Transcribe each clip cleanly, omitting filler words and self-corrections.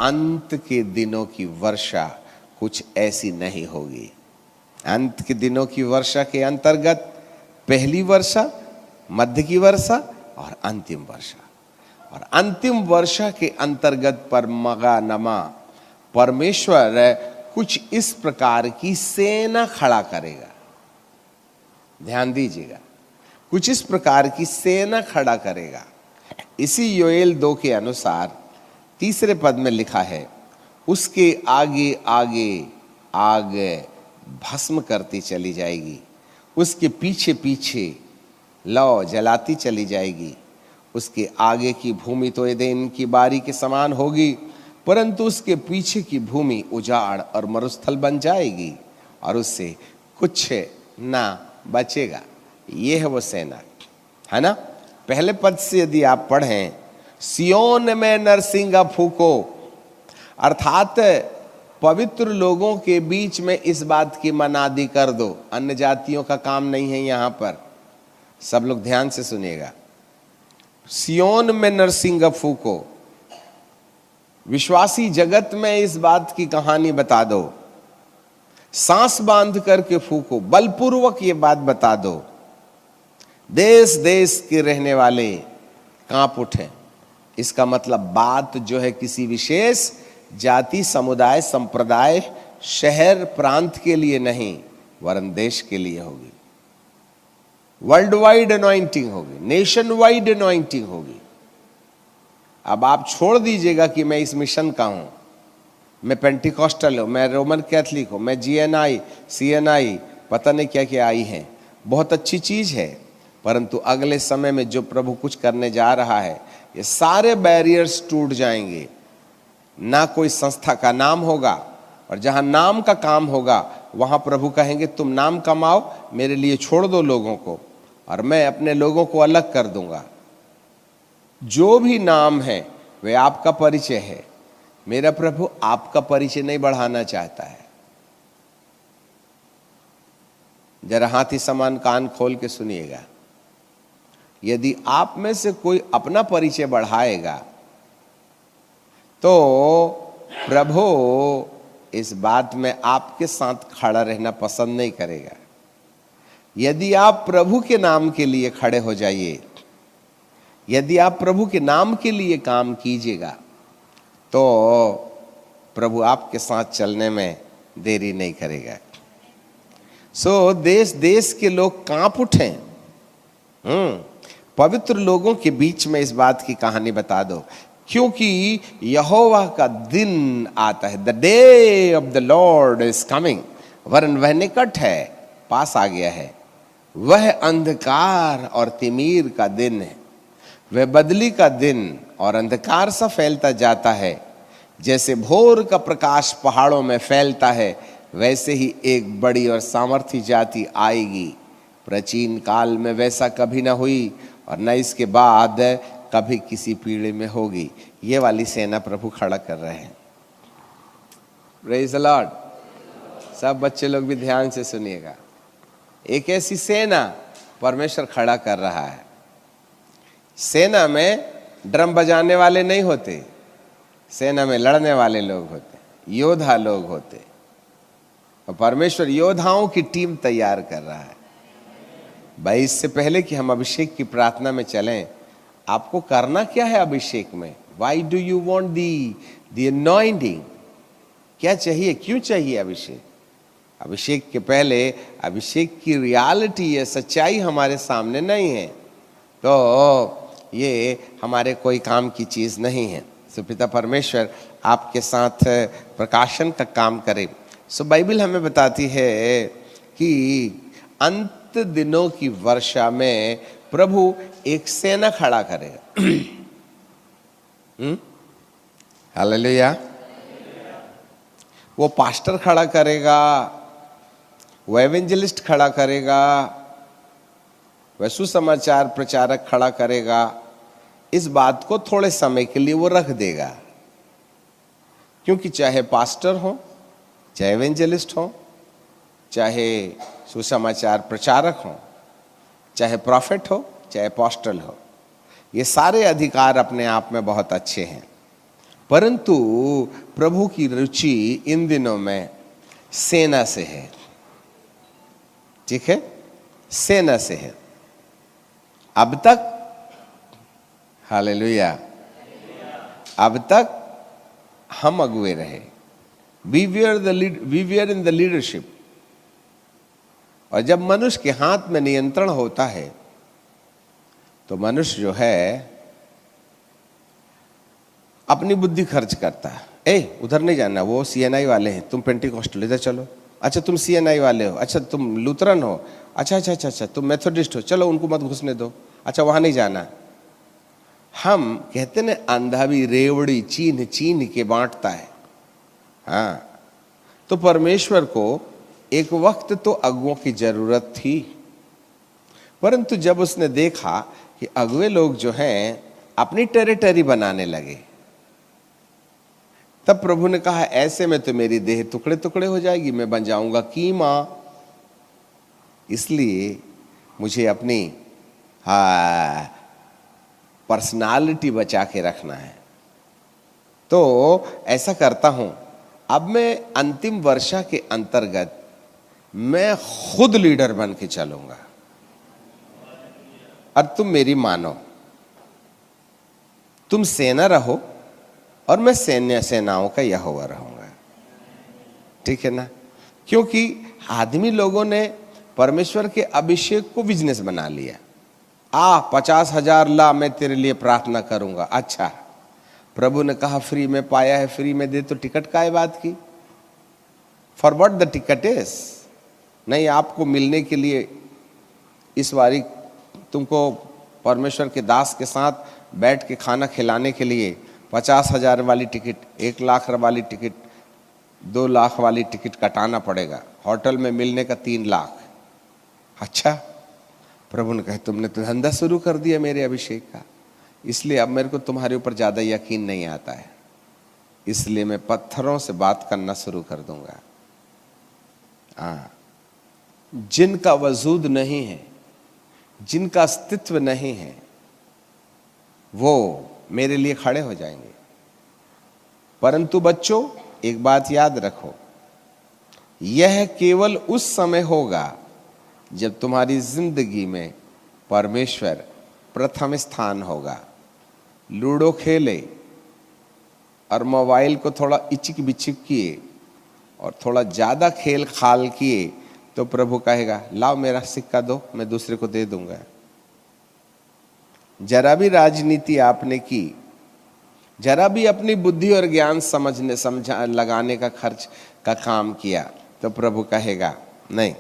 अंत के दिनों की वर्षा कुछ ऐसी नहीं होगी। अंत के दिनों की वर्षा के अंतर्गत पहली वर्षा, मध्य की वर्षा और अंतिम वर्षा। और अंतिम वर्षा के अंतर्गत परमगानमा परमेश्वर कुछ इस प्रकार की सेना खड़ा करेगा। ध्यान दीजिएगा, कुछ इस प्रकार की सेना खड़ा करेगा। इसी योएल 2 के अनुसार 3 पद में लिखा है, उसके आगे आगे आग भस्म करती चली जाएगी, उसके पीछे पीछे लौ जलाती चली जाएगी। उसके आगे की भूमि तो एदेन की बारी के समान होगी, परंतु उसके पीछे की भूमि उजाड़ और मरुस्थल बन जाएगी और उससे कुछ ना बचेगा। ये है वो सेना, है ना। पहले पद से यदि आप पढ़ें, सियोन में नरसिंगा फूको, अर्थात पवित्र लोगों के बीच में इस बात की मनादी कर दो। अन्य जातियों का काम नहीं है यहां पर, सब लोग ध्यान से सुनिएगा। सियोन में नरसिंगा फूको, विश्वासी जगत में इस बात की कहानी बता दो। सांस बांध करके फूको, बलपूर्वक ये बात बता दो। देश देश के रहने वाले कांप उठे। इसका मतलब बात जो है किसी विशेष जाति, समुदाय, संप्रदाय, शहर, प्रांत के लिए नहीं, वरन देश के लिए होगी। वर्ल्ड वाइड अनॉइंटिंग होगी, नेशन वाइड अनॉइंटिंग होगी। अब आप छोड़ दीजिएगा कि मैं इस मिशन का हूं, मैं पेंटिकॉस्टल हूं, मैं रोमन कैथलिक हूं, मैं GNI, CNI, पता नहीं क्या क्या आई हैं। बहुत अच्छी चीज है, परंतु अगले समय में जो प्रभु कुछ करने जा रहा है, ये सारे बैरियर्स टूट जाएंगे। ना कोई संस्था का नाम होगा, और जहां नाम का काम होगा वहां प्रभु कहेंगे तुम नाम कमाओ, मेरे लिए छोड़ दो लोगों को, और मैं अपने लोगों को अलग कर दूंगा। जो भी नाम है वे आपका परिचय है। मेरा प्रभु आपका परिचय नहीं बढ़ाना चाहता है। जरा हाथी समान कान खोल के सुनिएगा, यदि आप में से कोई अपना परिचय बढ़ाएगा तो प्रभु इस बात में आपके साथ खड़ा रहना पसंद नहीं करेगा। यदि आप प्रभु के नाम के लिए खड़े हो जाइए, यदि आप प्रभु के नाम के लिए काम कीजिएगा, तो प्रभु आपके साथ चलने में देरी नहीं करेगा। सो देश देश के लोग कांप उठे। पवित्र लोगों के बीच में इस बात की कहानी बता दो, क्योंकि यहोवा का दिन आता है। The day of the Lord is coming, वरन वह निकट है, पास आ गया है। वह अंधकार और तिमीर का दिन है, वह बदली का दिन और अंधकार सा फैलता जाता है। जैसे भोर का प्रकाश पहाड़ों में फैलता है, वैसे ही एक बड़ी और सामर्थी जाति आएगी। प्राचीन काल में वैसा कभी ना हुई और न इसके बाद कभी किसी पीढ़ी में होगी। ये वाली सेना प्रभु खड़ा कर रहे हैं। Praise the Lord. सब बच्चे लोग भी ध्यान से सुनिएगा। एक ऐसी सेना परमेश्वर खड़ा कर रहा है। सेना में ड्रम बजाने वाले नहीं होते, सेना में लड़ने वाले लोग होते, योद्धा लोग होते, और परमेश्वर योद्धाओं की टीम तैयार कर रहा है। भाई, इससे पहले कि हम अभिषेक की प्रार्थना में चलें, आपको करना क्या है अभिषेक में? Why do you want the anointing? क्या चाहिए, क्यों चाहिए अभिषेक? अभिषेक के पहले अभिषेक की रियलिटी या सच्चाई हमारे सामने नहीं है, तो ये हमारे कोई काम की चीज नहीं है। सो पिता परमेश्वर आपके साथ प्रकाशन का काम करे। सो बाइबल हमें बताती है कि अंत दिनों की वर्षा में प्रभु एक सेना खड़ा करेगा। हालेलुया। वो पास्टर खड़ा करेगा, वो एवेंजलिस्ट खड़ा करेगा, वह सुसमाचार प्रचारक खड़ा करेगा। इस बात को थोड़े समय के लिए वो रख देगा, क्योंकि चाहे पास्टर हो, चाहे एवेंजलिस्ट हो, चाहे सुसमाचार प्रचारक हो, चाहे प्रॉफिट हो, चाहे अपोस्टल हो, ये सारे अधिकार अपने आप में बहुत अच्छे हैं, परंतु प्रभु की रुचि इन दिनों में सेना से है। ठीक है, सेना से है। अब तक, हालेलुया, अब तक हम अगुए रहे, we were in the leadership. और जब मनुष्य के हाथ में नियंत्रण होता है तो मनुष्य जो है अपनी बुद्धि खर्च करता है। ए उधर नहीं जाना, वो सीएनआई वाले हैं, तुम पेंटिकॉस्टल, इधर चलो। अच्छा तुम सीएनआई वाले हो, अच्छा तुम लूथरन हो, अच्छा अच्छा अच्छा अच्छा तुम मेथोडिस्ट हो, चलो उनको मत घुसने दो, अच्छा वहां नहीं जाना। हम कहते ना, अंधा भी रेवड़ी चीन चीन के बांटता है। हाँ, तो परमेश्वर को एक वक्त तो अगुओं की जरूरत थी, परंतु जब उसने देखा कि अगुए लोग जो हैं अपनी टेरिटरी बनाने लगे, तब प्रभु ने कहा ऐसे में तो मेरी देह टुकड़े टुकड़े हो जाएगी, मैं बन जाऊंगा कीमा। इसलिए मुझे अपनी पर्सनालिटी बचा के रखना है। तो ऐसा करता हूं, अब मैं अंतिम वर्षा के अंतर्गत मैं खुद लीडर बन के चलूंगा और तुम मेरी मानो। तुम सेना रहो और मैं सेनाओं का यहोवा रहूंगा। ठीक है ना? क्योंकि आदमी लोगों ने परमेश्वर के अभिषेक को बिजनेस बना लिया। 50,000 ला, मैं तेरे लिए प्रार्थना करूंगा। अच्छा, प्रभु ने कहा फ्री में पाया है, फ्री में दे, तो टिकट काय बात की? For what the ticket is? नहीं, आपको मिलने के लिए इस बारी तुमको परमेश्वर के दास के साथ बैठ के खाना खिलाने के लिए 50,000 वाली टिकट, 1 लाख वाली टिकट, 2 लाख वाली टिकट कटाना पड़ेगा। होटल में मिलने का 3 लाख। अच्छा, प्रभु ने कहा तुमने तो धंधा शुरू कर दिया मेरे अभिषेक का, इसलिए अब मेरे को तुम्हारे ऊपर ज्यादा यकीन नहीं आता है, इसलिए मैं पत्थरों से बात करना शुरू कर दूंगा। जिनका वजूद नहीं है, जिनका अस्तित्व नहीं है, वो मेरे लिए खड़े हो जाएंगे। परंतु बच्चों, एक बात याद रखो, यह केवल उस समय होगा जब तुम्हारी जिंदगी में परमेश्वर प्रथम स्थान होगा। लूडो खेले और मोबाइल को थोड़ा इचिक बिचिक किए और थोड़ा ज्यादा खेल खाल किए तो प्रभु कहेगा लाओ मेरा सिक्का दो, मैं दूसरे को दे दूंगा। जरा भी राजनीति आपने की, जरा भी अपनी बुद्धि और ज्ञान समझा लगाने का खर्च का काम किया, तो प्रभु कहेगा नहीं,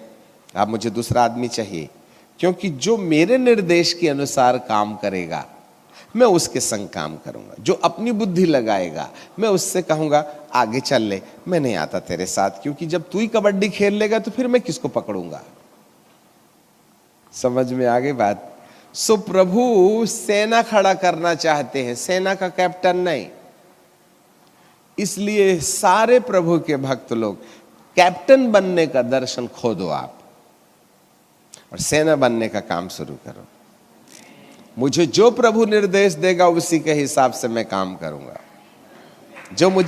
अब मुझे दूसरा आदमी चाहिए, क्योंकि जो मेरे निर्देश के अनुसार काम करेगा मैं उसके संग काम करूंगा। जो अपनी बुद्धि लगाएगा मैं उससे कहूंगा आगे चल ले, मैं नहीं आता तेरे साथ, क्योंकि जब तू ही कबड्डी खेल लेगा तो फिर मैं किसको पकड़ूंगा। समझ में आ गई बात? सो प्रभु सेना खड़ा करना चाहते हैं, सेना का कैप्टन नहीं। इसलिए सारे प्रभु के भक्त लोग कैप्टन बनने का दर्शन खो दो आप और सेना बनने का काम शुरू करो। मुझे जो प्रभु निर्देश देगा उसी के हिसाब से मैं काम करूंगा। जो मुझे